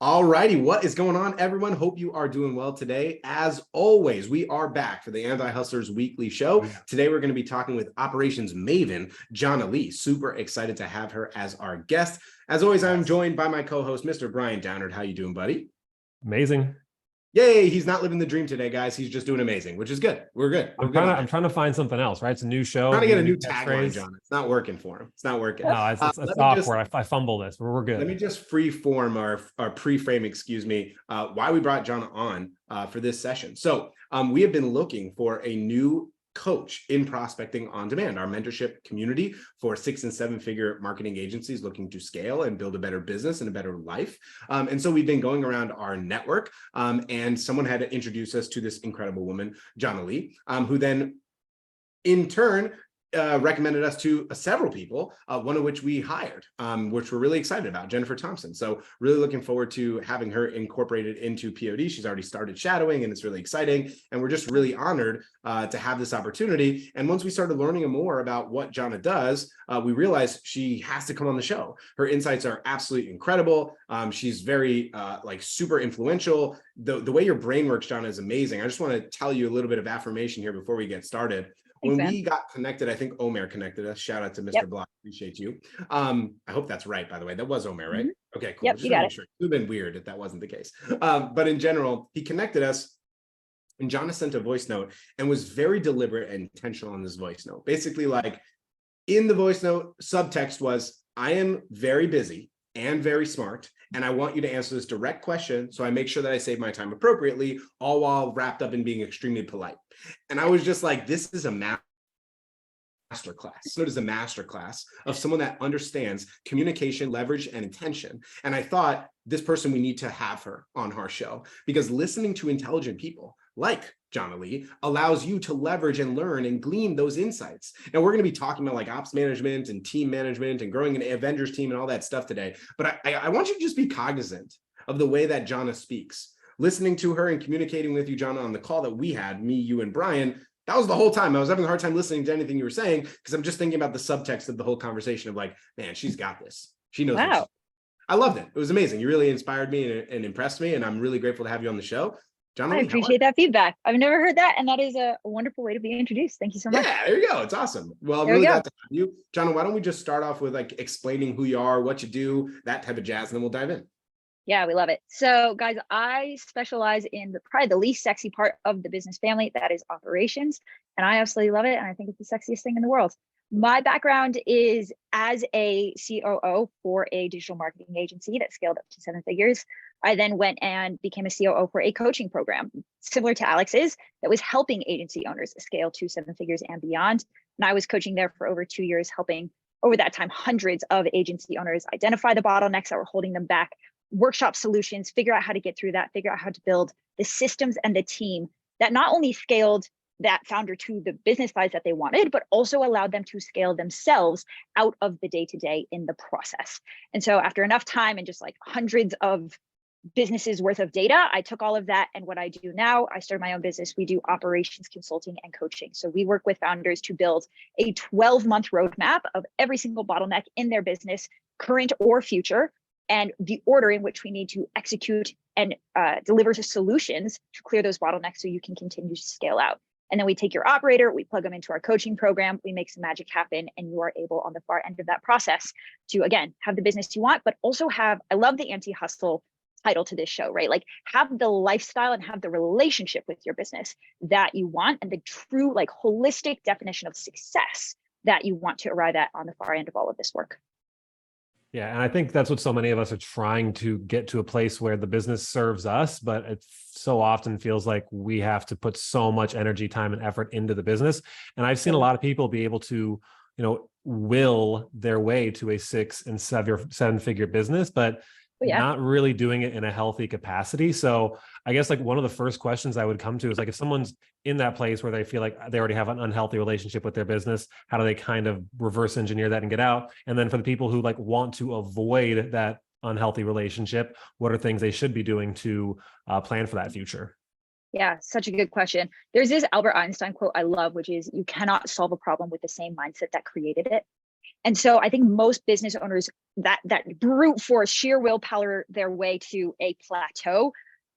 All righty, what is going on, everyone? Hope you are doing well today. As always, we are back for the Anti-Hustlers Weekly Show. Today, we're going to be talking with Operations Maven, Jhanna Lee. Super excited to have her as our guest. As always, I'm joined by my co-host, Mr. Brian Downard. How you doing, buddy? Amazing. Yay, he's not living the dream today, guys. He's just doing amazing, which is good. We're good. I'm trying to find something else, right? It's a new show. Trying to get a new tagline, John. It's not working for him. It's not working. No, it's awkward. I fumble this, but we're good. Let me just free form our pre-frame, why we brought Jhanna on for this session. So we have been looking for a new coach in prospecting on demand, our mentorship community for 6- and 7-figure marketing agencies looking to scale and build a better business and a better life. And so we've been going around our network, and someone had to introduce us to this incredible woman, Jhanna Lee, who then in turn recommended us to several people, one of which we hired, which we're really excited about, Jennifer Thompson. So really looking forward to having her incorporated into POD. She's already started shadowing and it's really exciting. And we're just really honored to have this opportunity. And once we started learning more about what Jhanna does, we realized she has to come on the show. Her insights are absolutely incredible. She's very super influential. The way your brain works, Jhanna, is amazing. I just want to tell you a little bit of affirmation here before we get started. When we got connected, I think Omer connected us. Shout out to Mr. Block. Appreciate you. I hope that's right, by the way. That was Omer, right? Okay, cool. Yep, you got it. Sure. It would have been weird if that wasn't the case. But in general, he connected us, and Jhanna sent a voice note and was very deliberate and intentional on this voice note. Basically, like in the voice note, subtext was, I am very busy and very smart, and I want you to answer this direct question so I make sure that I save my time appropriately, all while wrapped up in being extremely polite. And I was just like, this is a masterclass. So it is a masterclass of someone that understands communication, leverage, and intention. And I thought this person, we need to have her on our show, because listening to intelligent people like Jhanna Lee allows you to leverage and learn and glean those insights. Now, we're going to be talking about like ops management and team management and growing an Avengers team and all that stuff today. But I want you to just be cognizant of the way that Jhanna speaks. Listening to her and communicating with you, Jhanna, on the call that we had, me, you, and Brian, that was the whole time. I was having a hard time listening to anything you were saying because I'm just thinking about the subtext of the whole conversation of like, man, she's got this. She knows. Wow. I loved it. It was amazing. You really inspired me and impressed me, and I'm really grateful to have you on the show. Jhanna, I appreciate that feedback. I've never heard that, and that is a wonderful way to be introduced. Thank you so much. Yeah, there you go. It's awesome. Well, I'm really glad to have you. Jhanna, why don't we just start off with like explaining who you are, what you do, that type of jazz, and then we'll dive in. Yeah, we love it. So guys, I specialize in probably the least sexy part of the business family, that is operations. And I absolutely love it. And I think it's the sexiest thing in the world. My background is as a COO for a digital marketing agency that scaled up to 7 figures. I then went and became a COO for a coaching program similar to Alex's that was helping agency owners scale to 7 figures and beyond. And I was coaching there for over 2 years, helping over that time hundreds of agency owners identify the bottlenecks that were holding them back, workshop solutions, figure out how to get through that, figure out how to build the systems and the team that not only scaled that founder to the business size that they wanted, but also allowed them to scale themselves out of the day-to-day in the process. And so after enough time and just like hundreds of businesses worth of data, I took all of that. And what I do now, I started my own business. We do operations consulting and coaching. So we work with founders to build a 12-month roadmap of every single bottleneck in their business, current or future, and the order in which we need to execute and deliver solutions to clear those bottlenecks so you can continue to scale out. And then we take your operator, we plug them into our coaching program, we make some magic happen, and you are able on the far end of that process to, again, have the business you want, but also have, I love the anti-hustle title to this show, right? Like have the lifestyle and have the relationship with your business that you want, and the true like holistic definition of success that you want to arrive at on the far end of all of this work. Yeah. And I think that's what so many of us are trying to get to, a place where the business serves us, but it so often feels like we have to put so much energy, time, and effort into the business. And I've seen a lot of people be able to, will their way to a 6- and 7-figure business, but not really doing it in a healthy capacity. So I guess like one of the first questions I would come to is like, if someone's in that place where they feel like they already have an unhealthy relationship with their business, how do they kind of reverse engineer that and get out? And then for the people who like want to avoid that unhealthy relationship, what are things they should be doing to plan for that future? Yeah, such a good question. There's this Albert Einstein quote I love, which is, you cannot solve a problem with the same mindset that created it. And so I think most business owners, that brute force, sheer willpower their way to a plateau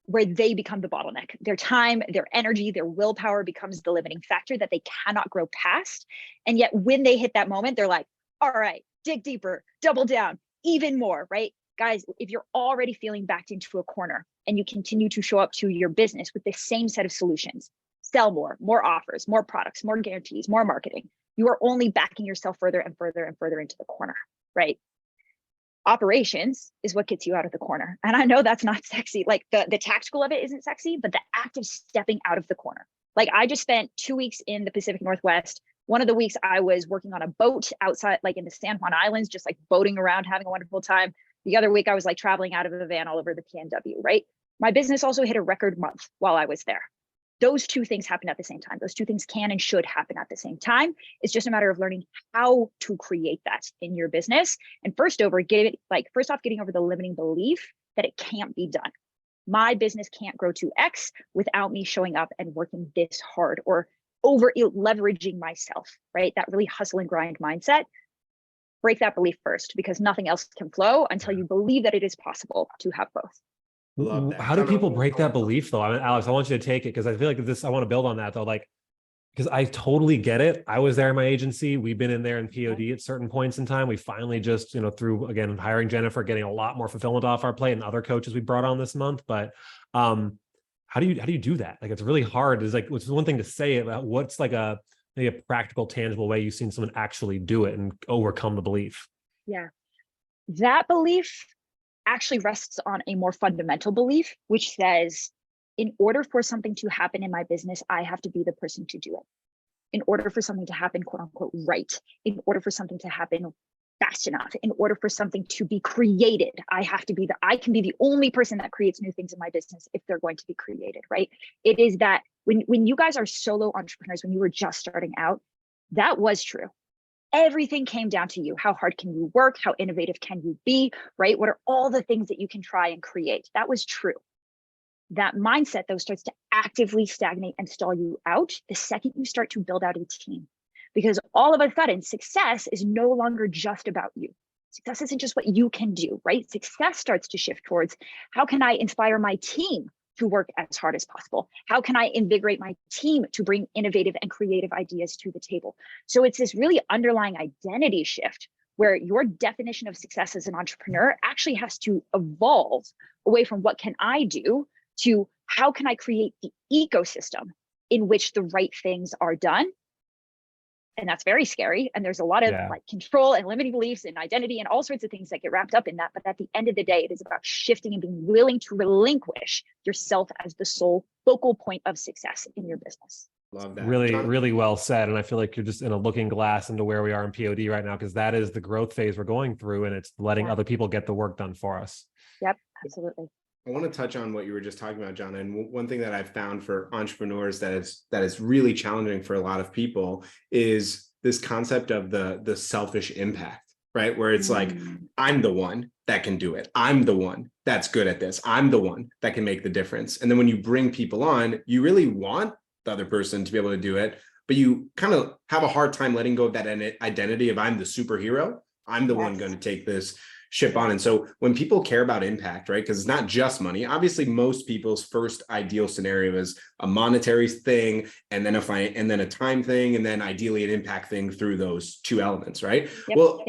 where they become the bottleneck. Their time, their energy, their willpower becomes the limiting factor that they cannot grow past. And yet when they hit that moment, they're like, all right, dig deeper, double down, even more, right? Guys, if you're already feeling backed into a corner and you continue to show up to your business with the same set of solutions, sell more offers, more products, more guarantees, more marketing, you are only backing yourself further and further and further into the corner, right? Operations is what gets you out of the corner. And I know that's not sexy. Like the tactical of it isn't sexy, but the act of stepping out of the corner. Like I just spent 2 weeks in the Pacific Northwest. One of the weeks I was working on a boat outside, like in the San Juan Islands, just like boating around, having a wonderful time. The other week I was like traveling out of the van all over the PNW, right? My business also hit a record month while I was there. Those two things happen at the same time. Those two things can and should happen at the same time. It's just a matter of learning how to create that in your business. And first off, getting over the limiting belief that it can't be done. My business can't grow to X without me showing up and working this hard or over leveraging myself, right? That really hustle and grind mindset. Break that belief first, because nothing else can flow until you believe that it is possible to have both. Love that. How do people break that belief though? I mean, Alex, I want you to take it, because I feel like I want to build on that though. Like, because I totally get it. I was there in my agency. We've been in there in POD at certain points in time. We finally just, through, again, hiring Jennifer, getting a lot more fulfillment off our plate, and other coaches we brought on this month. But how do you do that? Like, it's really hard. It's like, it's one thing to say about what's like maybe a practical, tangible way you've seen someone actually do it and overcome the belief. Yeah. That belief actually rests on a more fundamental belief, which says, in order for something to happen in my business, I have to be the person to do it. In order for something to happen, quote unquote, right, in order for something to happen fast enough, in order for something to be created, I can be the only person that creates new things in my business if they're going to be created, right? It is that when you guys are solo entrepreneurs, when you were just starting out, that was true. Everything came down to you. How hard can you work? How innovative can you be, right? What are all the things that you can try and create? That was true. That mindset, though, starts to actively stagnate and stall you out the second you start to build out a team. Because all of a sudden, success is no longer just about you. Success isn't just what you can do, right? Success starts to shift towards, how can I inspire my team to work as hard as possible? How can I invigorate my team to bring innovative and creative ideas to the table? So it's this really underlying identity shift where your definition of success as an entrepreneur actually has to evolve away from what can I do to how can I create the ecosystem in which the right things are done. And that's very scary. And there's a lot of like control and limiting beliefs and identity and all sorts of things that get wrapped up in that. But at the end of the day, it is about shifting and being willing to relinquish yourself as the sole focal point of success in your business. Love that. Really, Jhanna? really well said. And I feel like you're just in a looking glass into where we are in POD right now, because that is the growth phase we're going through, and it's letting other people get the work done for us. Yep, absolutely. I want to touch on what you were just talking about, Jhanna. And one thing that I've found for entrepreneurs that is really challenging for a lot of people is this concept of the selfish impact, right? Where it's like, I'm the one that can do it. I'm the one that's good at this. I'm the one that can make the difference. And then when you bring people on, you really want the other person to be able to do it, but you kind of have a hard time letting go of that identity of I'm the superhero. I'm the one going to take this ship on. And so when people care about impact, right, because it's not just money, obviously most people's first ideal scenario is a monetary thing, and then a time thing, and then ideally an impact thing through those two elements, right?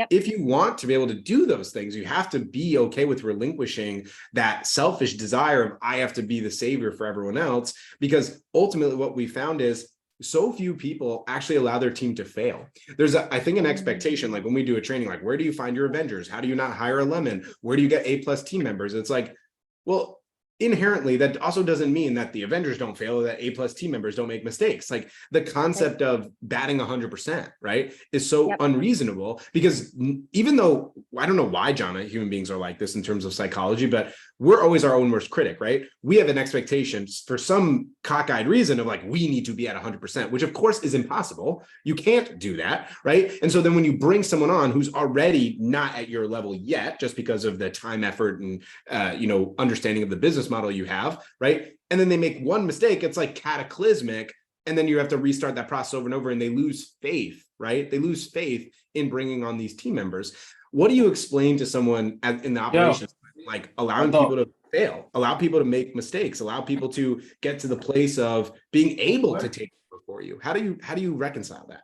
If you want to be able to do those things, you have to be okay with relinquishing that selfish desire of I have to be the savior for everyone else, because ultimately what we found is so few people actually allow their team to fail. There's I think an expectation, like when we do a training, like where do you find your Avengers? How do you not hire a lemon? Where do you get A+ team members? It's like, well, inherently that also doesn't mean that the Avengers don't fail or that A+ team members don't make mistakes. Like the concept of batting 100%, right, is so unreasonable, because even though I don't know why, Jhanna, human beings are like this in terms of psychology, but we're always our own worst critic, right? We have an expectation for some cockeyed reason of like, we need to be at 100%, which of course is impossible. You can't do that, right? And so then when you bring someone on who's already not at your level yet, just because of the time, effort, and understanding of the business model you have, right? And then they make one mistake, it's like cataclysmic. And then you have to restart that process over and over, and they lose faith, right? They lose faith in bringing on these team members. What do you explain to someone in the operations, like allowing people to fail, allow people to make mistakes, allow people to get to the place of being able to take over for you? How do you reconcile that?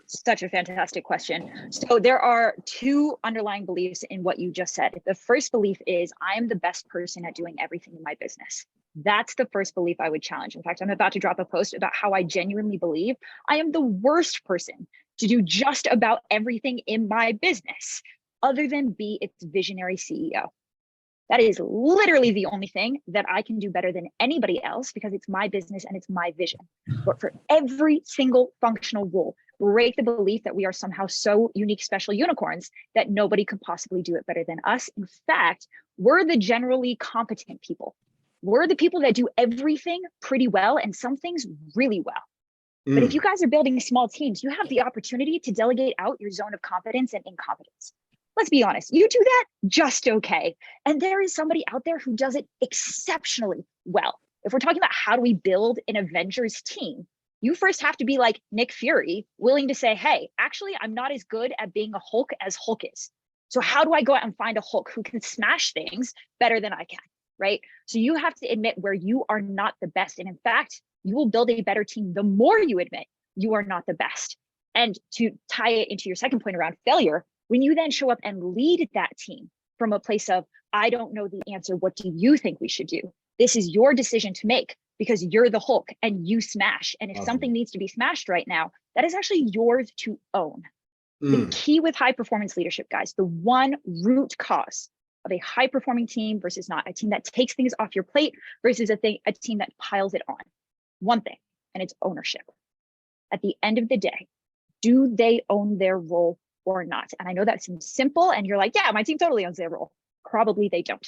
Such a fantastic question. So there are two underlying beliefs in what you just said. The first belief is I am the best person at doing everything in my business. That's the first belief I would challenge. In fact, I'm about to drop a post about how I genuinely believe I am the worst person to do just about everything in my business other than be its visionary CEO. That is literally the only thing that I can do better than anybody else because it's my business and it's my vision. But for every single functional rule, break the belief that we are somehow so unique, special unicorns that nobody could possibly do it better than us. In fact, we're the generally competent people. We're the people that do everything pretty well and some things really well. But if you guys are building small teams, you have the opportunity to delegate out your zone of competence and incompetence. Let's be honest, you do that just okay. And there is somebody out there who does it exceptionally well. If we're talking about how do we build an Avengers team, you first have to be like Nick Fury, willing to say, hey, actually, I'm not as good at being a Hulk as Hulk is. So how do I go out and find a Hulk who can smash things better than I can, right? So you have to admit where you are not the best. And in fact, you will build a better team the more you admit you are not the best. And to tie it into your second point around failure, when you then show up and lead that team from a place of, I don't know the answer, what do you think we should do? This is your decision to make because you're the Hulk and you smash. And if something needs to be smashed right now, that is actually yours to own. The key with high performance leadership, guys, the one root cause of a high performing team versus not, a team that takes things off your plate versus a team that piles it on. One thing, and it's ownership. At the end of the day, do they own their role or not? And I know that seems simple and you're like, yeah, my team totally owns their role. Probably they don't.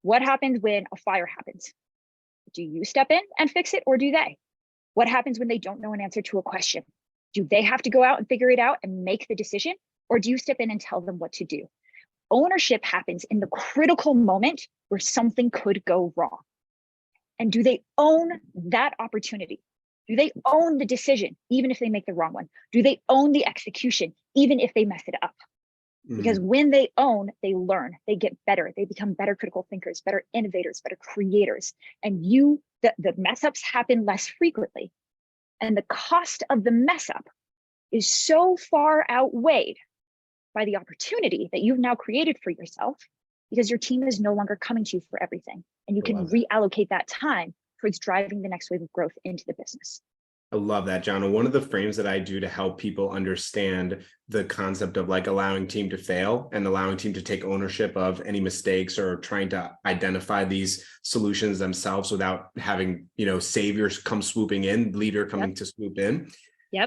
What happens when a fire happens? Do you step in and fix it or do they? What happens when they don't know an answer to a question? Do they have to go out and figure it out and make the decision? Or do you step in and tell them what to do? Ownership happens in the critical moment where something could go wrong. And do they own that opportunity? Do they own the decision, even if they make the wrong one? Do they own the execution, even if they mess it up? Because when they own, they learn, they get better, they become better critical thinkers, better innovators, better creators. And the mess ups happen less frequently. And the cost of the mess up is so far outweighed by the opportunity that you've now created for yourself because your team is no longer coming to you for everything. And you can reallocate that time towards driving the next wave of growth into the business. I love that, Jhanna. One of the frames that I do to help people understand the concept of like allowing team to fail and allowing team to take ownership of any mistakes or trying to identify these solutions themselves without having, saviors come swooping in, leader coming to swoop in.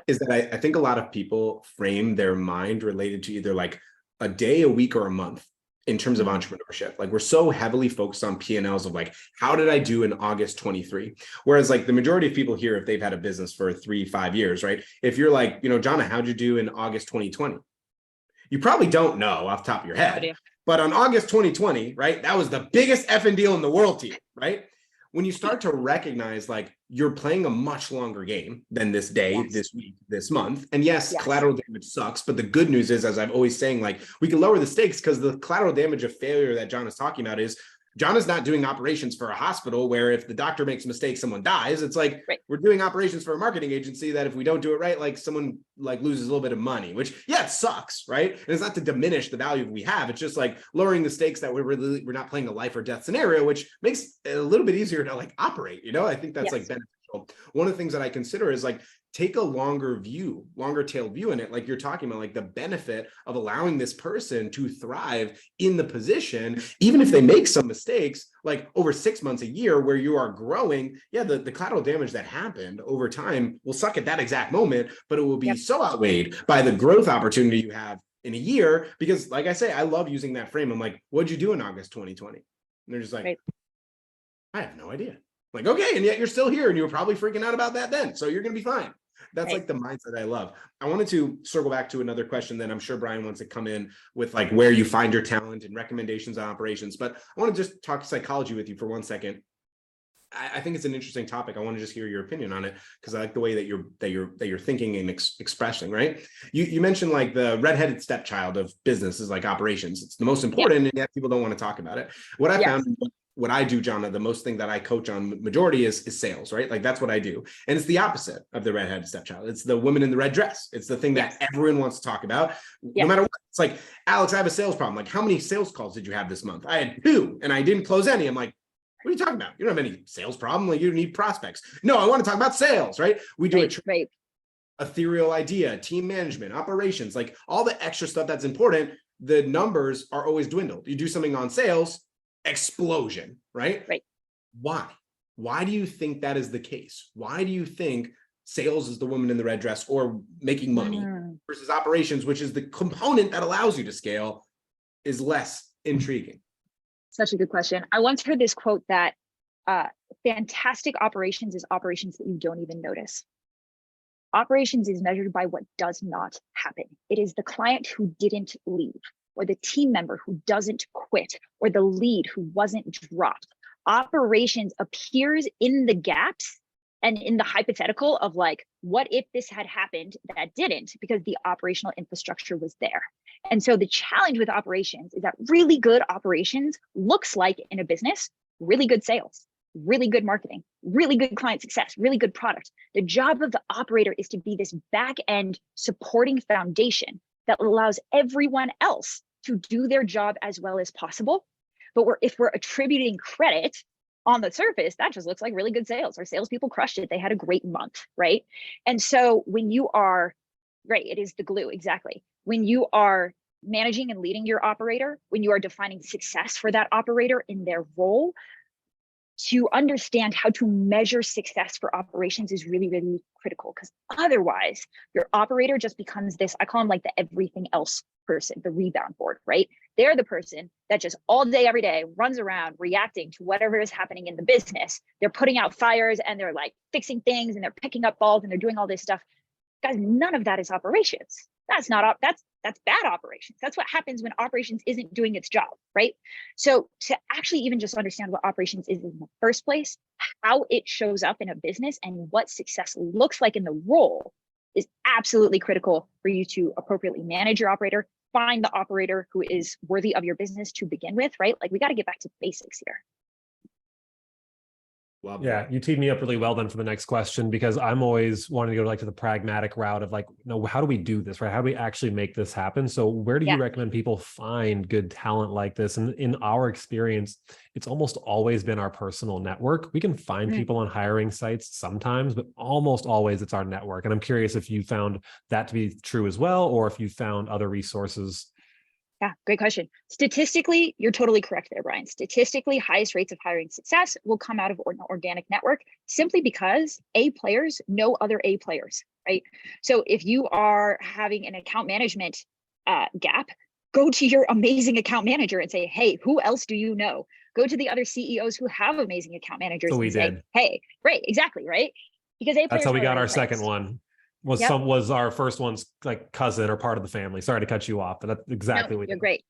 Is that I think a lot of people frame their mind related to either like a day, a week, or a month in terms of entrepreneurship. Like we're so heavily focused on P&Ls of like, how did I do in August 23? Whereas like the majority of people here, if they've had a business for 3-5 years, right? If you're like, Jhanna, how'd you do in August 2020? You probably don't know off the top of your head, but on August 2020, right? That was the biggest effing deal in the world to you, right? When you start to recognize like you're playing a much longer game than this day, this week, this month. And yes, collateral damage sucks. But the good news is, as I'm always saying, like we can lower the stakes because the collateral damage of failure that John is talking about is John is not doing operations for a hospital where if the doctor makes a mistake, someone dies. It's like we're doing operations for a marketing agency that if we don't do it right, like someone like loses a little bit of money, which it sucks, right? And it's not to diminish the value we have. It's just like lowering the stakes that we're not playing a life or death scenario, which makes it a little bit easier to like operate. I think that's like beneficial. One of the things that I consider is like take a longer tail view in it, like you're talking about, like the benefit of allowing this person to thrive in the position, even if they make some mistakes, like over 6 months, a year, where you are growing. The collateral damage that happened over time will suck at that exact moment, but it will be so outweighed by the growth opportunity you have in a year. Because like I say, I love using that frame. I'm like, what'd you do in August 2020? And they're just like, I have no idea. Like, okay, and yet you're still here and you were probably freaking out about that then. So you're going to be fine. That's like the mindset I love. I wanted to circle back to another question that I'm sure Brian wants to come in with, like where you find your talent and recommendations on operations. But I want to just talk psychology with you for 1 second. I think it's an interesting topic. I want to just hear your opinion on it because I like the way that you're thinking and expressing. Right? You mentioned like the redheaded stepchild of business is like operations. It's the most important, and yet people don't want to talk about it. What I found, what I do, Jhanna, the most thing that I coach on majority is sales. Right? Like that's what I do, and it's the opposite of the redheaded stepchild. It's the woman in the red dress. It's the thing that everyone wants to talk about, no matter what. It's like, Alex, I have a sales problem. Like, how many sales calls did you have this month? I had 2, and I didn't close any. I'm like, what are you talking about? You don't have any sales problem. Like, you need prospects. No, I want to talk about sales, right? We do ethereal idea, team management, operations, like all the extra stuff that's important. The numbers are always dwindled. You do something on sales, explosion, right? Why? Why do you think that is the case? Why do you think sales is the woman in the red dress, or making money versus operations, which is the component that allows you to scale, is less intriguing? Such a good question. I once heard this quote that fantastic operations is operations that you don't even notice. Operations is measured by what does not happen. It is the client who didn't leave, or the team member who doesn't quit, or the lead who wasn't dropped. Operations appears in the gaps and in the hypothetical of like, what if this had happened that didn't, because the operational infrastructure was there. And so the challenge with operations is that really good operations looks like, in a business, really good sales, really good marketing, really good client success, really good product. The job of the operator is to be this back end supporting foundation that allows everyone else to do their job as well as possible. But if we're attributing credit on the surface, that just looks like really good sales. Our salespeople crushed it. They had a great month, right? And so when you are, it is the glue, exactly. When you are managing and leading your operator, when you are defining success for that operator in their role, to understand how to measure success for operations is really, really critical, because otherwise your operator just becomes this, I call them like the everything else person, the rebound board, right? They're the person that just all day, every day runs around reacting to whatever is happening in the business. They're putting out fires and they're like fixing things and they're picking up balls and they're doing all this stuff. Guys, none of that is operations. That's bad operations. That's what happens when operations isn't doing its job, right? So to actually even just understand what operations is in the first place, how it shows up in a business, and what success looks like in the role is absolutely critical for you to appropriately manage your operator, find the operator who is worthy of your business to begin with, right? Like, we got to get back to basics here. Well, yeah, you teed me up really well then for the next question, because I'm always wanting to go to the pragmatic route of like, no, how do we do this, right? How do we actually make this happen? So where do you recommend people find good talent like this? And in our experience, it's almost always been our personal network. We can find people on hiring sites sometimes, but almost always it's our network. And I'm curious if you found that to be true as well, or if you found other resources. Yeah, great question. Statistically, you're totally correct there, Brian. Statistically, highest rates of hiring success will come out of an organic network, simply because A players know other A players, right? So if you are having an account management gap, go to your amazing account manager and say, hey, who else do you know? Go to the other CEOs who have amazing account managers and say, hey, right, exactly, right? Because A players, that's how we got our second one. Was our first one's like cousin or part of the family. Sorry to cut you off, but that's exactly what you're great.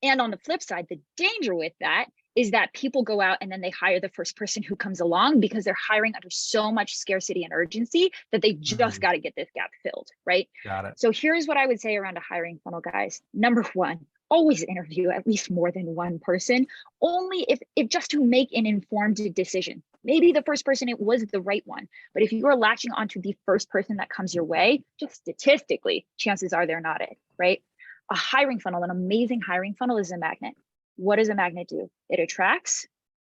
And on the flip side, the danger with that is that people go out and then they hire the first person who comes along, because they're hiring under so much scarcity and urgency that they just got to get this gap filled, right? Got it. So here's what I would say around a hiring funnel, guys. Number one, always interview at least more than one person, only if just to make an informed decision. Maybe the first person, it was the right one, but if you are latching onto the first person that comes your way, just statistically, chances are they're not it, right? A hiring funnel, an amazing hiring funnel, is a magnet. What does a magnet do? It attracts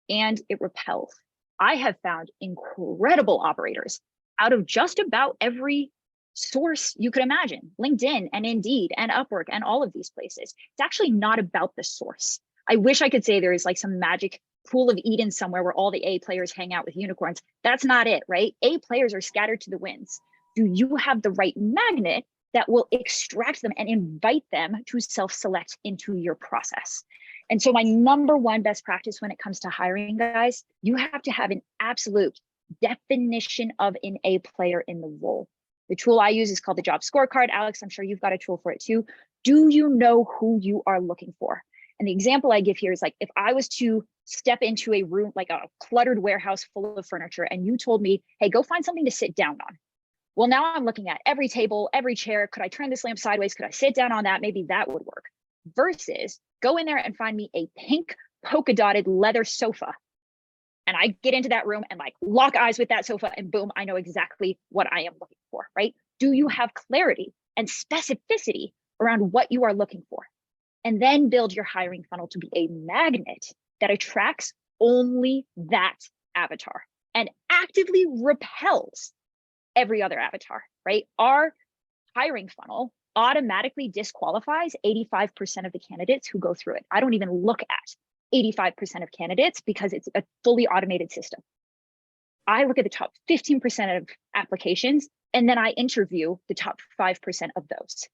and it repels. I have found incredible operators out of just about every source you could imagine, LinkedIn and Indeed and Upwork and all of these places. It's actually not about the source. I wish I could say there is like some magic pool of Eden somewhere where all the A players hang out with unicorns. That's not it, right? A players are scattered to the winds. Do you have the right magnet that will extract them and invite them to self-select into your process? And so my number one best practice when it comes to hiring, guys, you have to have an absolute definition of an A player in the role. The tool I use is called the job scorecard. Alex, I'm sure you've got a tool for it too. Do you know who you are looking for? And the example I give here is like, if I was to step into a room, like a cluttered warehouse full of furniture, and you told me, hey, go find something to sit down on. Well, now I'm looking at every table, every chair. Could I turn this lamp sideways? Could I sit down on that? Maybe that would work. Versus go in there and find me a pink polka dotted leather sofa. And I get into that room and like lock eyes with that sofa, and boom, I know exactly what I am looking for, right? Do you have clarity and specificity around what you are looking for? And then build your hiring funnel to be a magnet that attracts only that avatar and actively repels every other avatar, right? Our hiring funnel automatically disqualifies 85% of the candidates who go through it. I don't even look at 85% of candidates because it's a fully automated system. I look at the top 15% of applications, and then I interview the top 5% of those.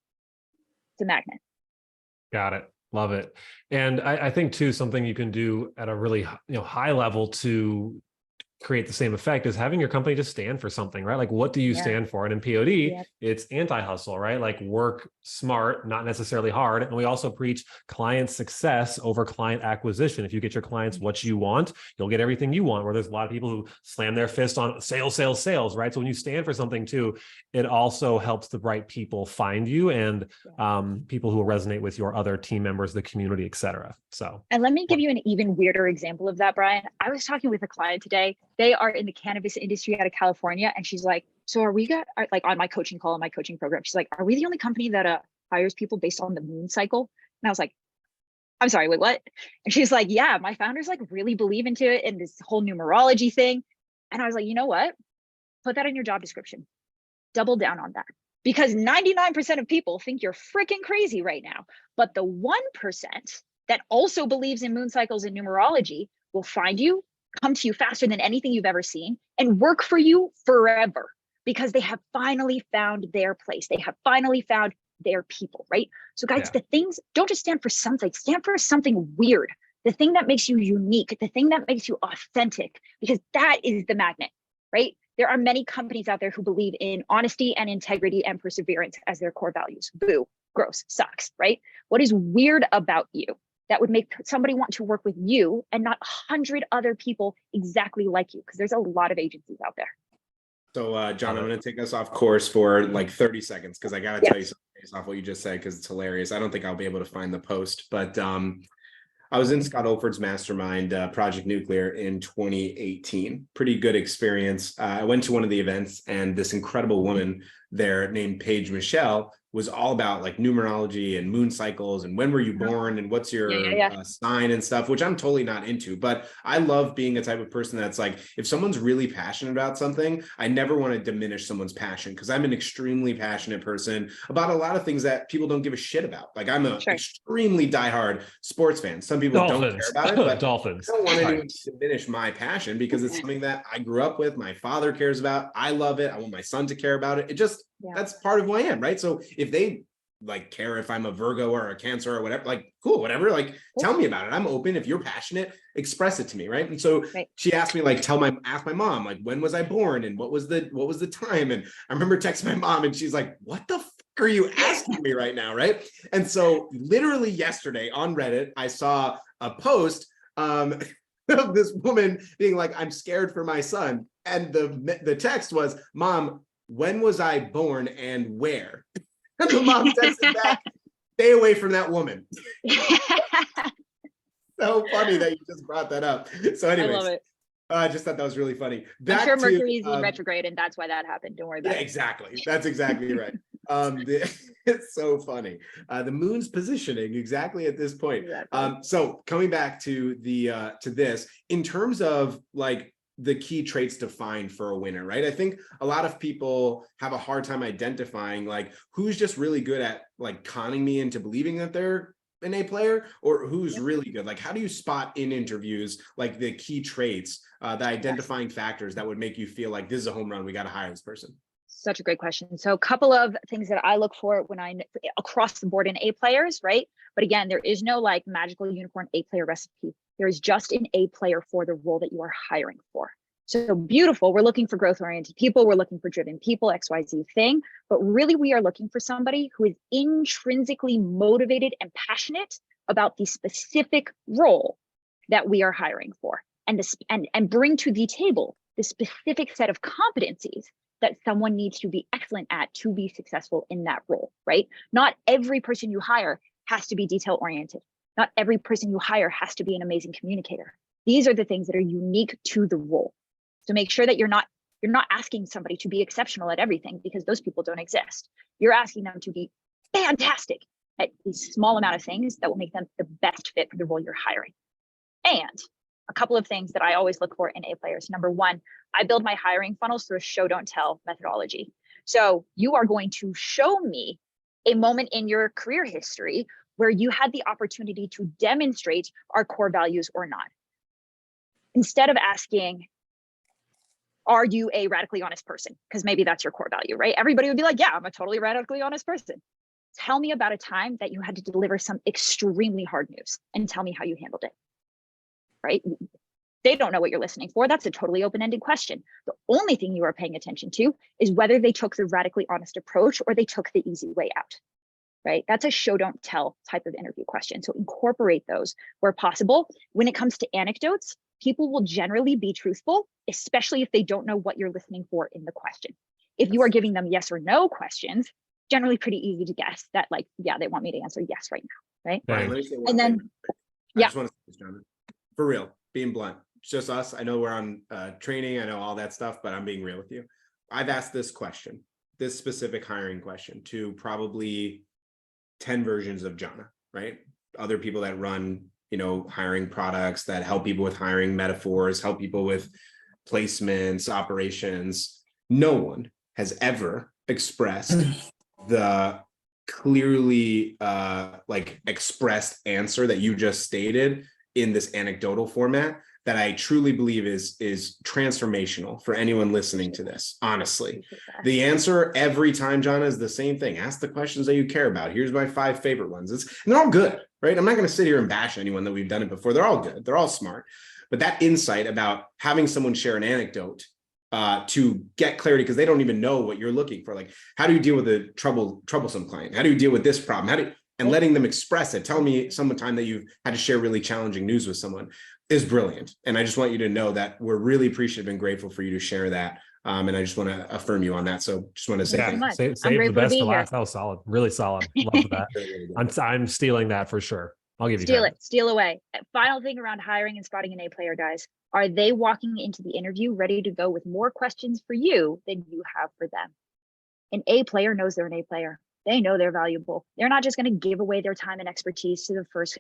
It's a magnet. Got it. Love it. And I think too, something you can do at a really high level to create the same effect is having your company just stand for something, right? Like, what do you stand for? And in POD, it's anti-hustle, right? Like, work smart, not necessarily hard. And we also preach client success over client acquisition. If you get your clients what you want, you'll get everything you want. Where there's a lot of people who slam their fist on sales, sales, sales, right? So when you stand for something too, it also helps the right people find you, and people who will resonate with your other team members, the community, et cetera. So, and let me give you an even weirder example of that, Brian. I was talking with a client today. They are in the cannabis industry out of California. And she's like, so like on my coaching call, in my coaching program, she's like, are we the only company that hires people based on the moon cycle? And I was like, I'm sorry, wait, what? And she's like, yeah, my founders like really believe into it and this whole numerology thing. And I was like, you know what? Put that in your job description. Double down on that. Because 99% of people think you're freaking crazy right now. But the 1% that also believes in moon cycles and numerology will find you, come to you faster than anything you've ever seen, and work for you forever, because they have finally found their place. They have finally found their people, right? So guys, the things, don't just stand for something, stand for something weird, the thing that makes you unique, the thing that makes you authentic, because that is the magnet, right? There are many companies out there who believe in honesty and integrity and perseverance as their core values. Boo, gross, sucks, right? What is weird about you that would make somebody want to work with you and not 100 other people exactly like you? Because there's a lot of agencies out there. So, John, I'm going to take us off course for like 30 seconds because I got to tell you something based off what you just said, because it's hilarious. I don't think I'll be able to find the post, but I was in Scott Olford's mastermind, Project Nuclear, in 2018. Pretty good experience. I went to one of the events, and this incredible woman there named Paige Michelle was all about like numerology and moon cycles and when were you born and what's your sign and stuff, which I'm totally not into. But I love being a type of person that's like, if someone's really passionate about something, I never want to diminish someone's passion, because I'm an extremely passionate person about a lot of things that people don't give a shit about. Like, I'm an extremely diehard sports fan. Some people don't care about it, but Dolphins. I don't want anyone to diminish my passion, because it's something that I grew up with. My father cares about. I love it. I want my son to care about it. It just, that's part of who I am, right? So if they like care if I'm a Virgo or a Cancer or whatever, like, cool, whatever, like, tell me about it. I'm open. If you're passionate, express it to me, right? And so she asked me, like, ask my mom, like, when was I born and what was the time? And I remember texting my mom, and she's like, what the fuck are you asking me right now, right? And so literally yesterday on Reddit, I saw a post of this woman being like, I'm scared for my son, and the text was, Mom, when was I born and where? And the mom texted back, stay away from that woman. So funny that you just brought that up. So anyways, I love it. I just thought that was really funny. I'm sure Mercury's in retrograde, and that's why that happened. Don't worry about it. Exactly. That's exactly right. It's so funny. The moon's positioning exactly at this point. Exactly. So coming back to this, in terms of like the key traits to find for a winner, right? I think a lot of people have a hard time identifying like who's just really good at like conning me into believing that they're an A player, or who's really good. Like, how do you spot in interviews like the key traits, the identifying factors that would make you feel like this is a home run, we got to hire this person? Such a great question. So a couple of things that I look for when across the board in A players, right? But again, there is no like magical unicorn A player recipe. There is just an A player for the role that you are hiring for. So beautiful. We're looking for growth-oriented people. We're looking for driven people, XYZ thing. But really, we are looking for somebody who is intrinsically motivated and passionate about the specific role, that we are hiring for, and bring to the table the specific set of competencies that someone needs to be excellent at to be successful in that role, right? Not every person you hire has to be detail oriented. Not every person you hire has to be an amazing communicator. These are the things that are unique to the role. So make sure that you're not asking somebody to be exceptional at everything, because those people don't exist. You're asking them to be fantastic at a small amount of things that will make them the best fit for the role you're hiring. And a couple of things that I always look for in A players. Number one, I build my hiring funnels through a show, don't tell methodology. So you are going to show me a moment in your career history where you had the opportunity to demonstrate our core values or not. Instead of asking, are you a radically honest person? Because maybe that's your core value, right? Everybody would be like, yeah, I'm a totally radically honest person. Tell me about a time that you had to deliver some extremely hard news and tell me how you handled it, right? They don't know what you're listening for. That's a totally open-ended question. The only thing you are paying attention to is whether they took the radically honest approach or they took the easy way out, right? That's a show, don't tell type of interview question. So incorporate those where possible. When it comes to anecdotes, people will generally be truthful, especially if they don't know what you're listening for in the question. If you are giving them yes or no questions, generally pretty easy to guess that, like, yeah, they want me to answer yes right now, right? Brian, let me say one And then, thing. I just want to say this, Jhanna. For real, being blunt, it's just us. I know we're on training, I know all that stuff, but I'm being real with you. I've asked this question, this specific hiring question, to probably 10 versions of Jhanna, right? Other people that run, hiring products, that help people with hiring metaphors, help people with placements, operations. No one has ever expressed the clearly expressed answer that you just stated in this anecdotal format, that I truly believe is transformational for anyone listening to this. Honestly, the answer every time, Jhanna, is the same thing. Ask the questions that you care about. Here's my 5 favorite ones. And they're all good, right? I'm not going to sit here and bash anyone that we've done it before. They're all good. They're all smart. But that insight about having someone share an anecdote to get clarity, because they don't even know what you're looking for. Like, how do you deal with a troublesome client? How do you deal with this problem? And letting them express it. Tell me some time that you've had to share really challenging news with someone is brilliant. And I just want you to know that we're really appreciative and grateful for you to share that. And I just want to affirm you on that. So just want to say thank you. Save the best for last. That was solid. Really solid. Love that. I'm stealing that for sure. I'll give you steal away. Final thing around hiring and spotting an A player, guys. Are they walking into the interview ready to go with more questions for you than you have for them? An A player knows they're an A player. They know they're valuable. They're not just going to give away their time and expertise to the first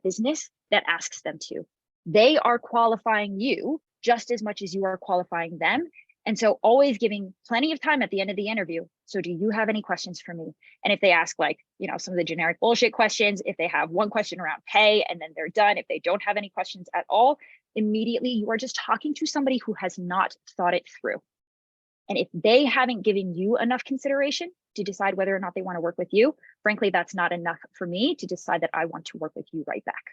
business that asks them to. They are qualifying you just as much as you are qualifying them. And so always giving plenty of time at the end of the interview. So do you have any questions for me? And if they ask some of the generic bullshit questions, if they have one question around pay and then they're done, if they don't have any questions at all, immediately you are just talking to somebody who has not thought it through. And if they haven't given you enough consideration to decide whether or not they want to work with you, frankly, that's not enough for me to decide that I want to work with you right back.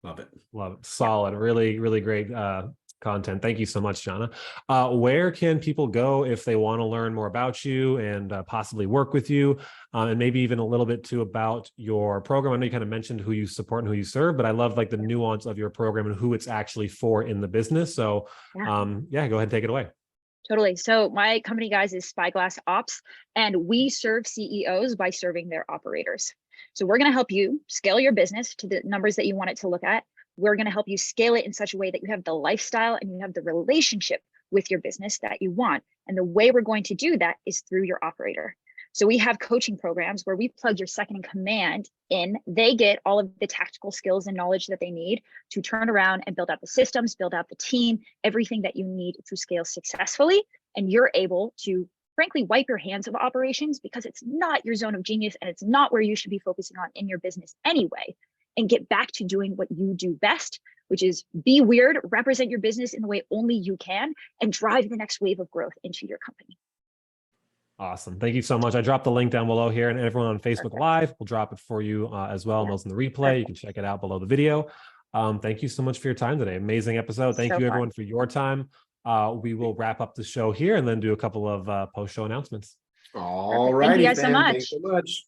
Love it. Love it. Solid. Yeah. Really, really great content. Thank you so much, Jhanna. Where can people go if they want to learn more about you and possibly work with you? And maybe even a little bit too about your program. I know you kind of mentioned who you support and who you serve, but I love the nuance of your program and who it's actually for in the business. So go ahead and take it away. Totally. So my company, guys, is Spyglass Ops, and we serve CEOs by serving their operators. So we're going to help you scale your business to the numbers that you want it to look at. We're going to help you scale it in such a way that you have the lifestyle and you have the relationship with your business that you want. And the way we're going to do that is through your operator. So we have coaching programs where we plug your second in command in. They get all of the tactical skills and knowledge that they need to turn around and build out the systems, build out the team, everything that you need to scale successfully. And you're able to, frankly, wipe your hands of operations because it's not your zone of genius and it's not where you should be focusing on in your business anyway, and get back to doing what you do best, which is be weird, represent your business in the way only you can, and drive the next wave of growth into your company. Awesome. Thank you so much. I dropped the link down below here, and everyone on Facebook Live will drop it for you as well. And those in the replay, you can check it out below the video. Thank you so much for your time today. Amazing episode. Thank you everyone for your time. We will wrap up the show here and then do a couple of post-show announcements. All right. Thank you guys so much. Thanks so much.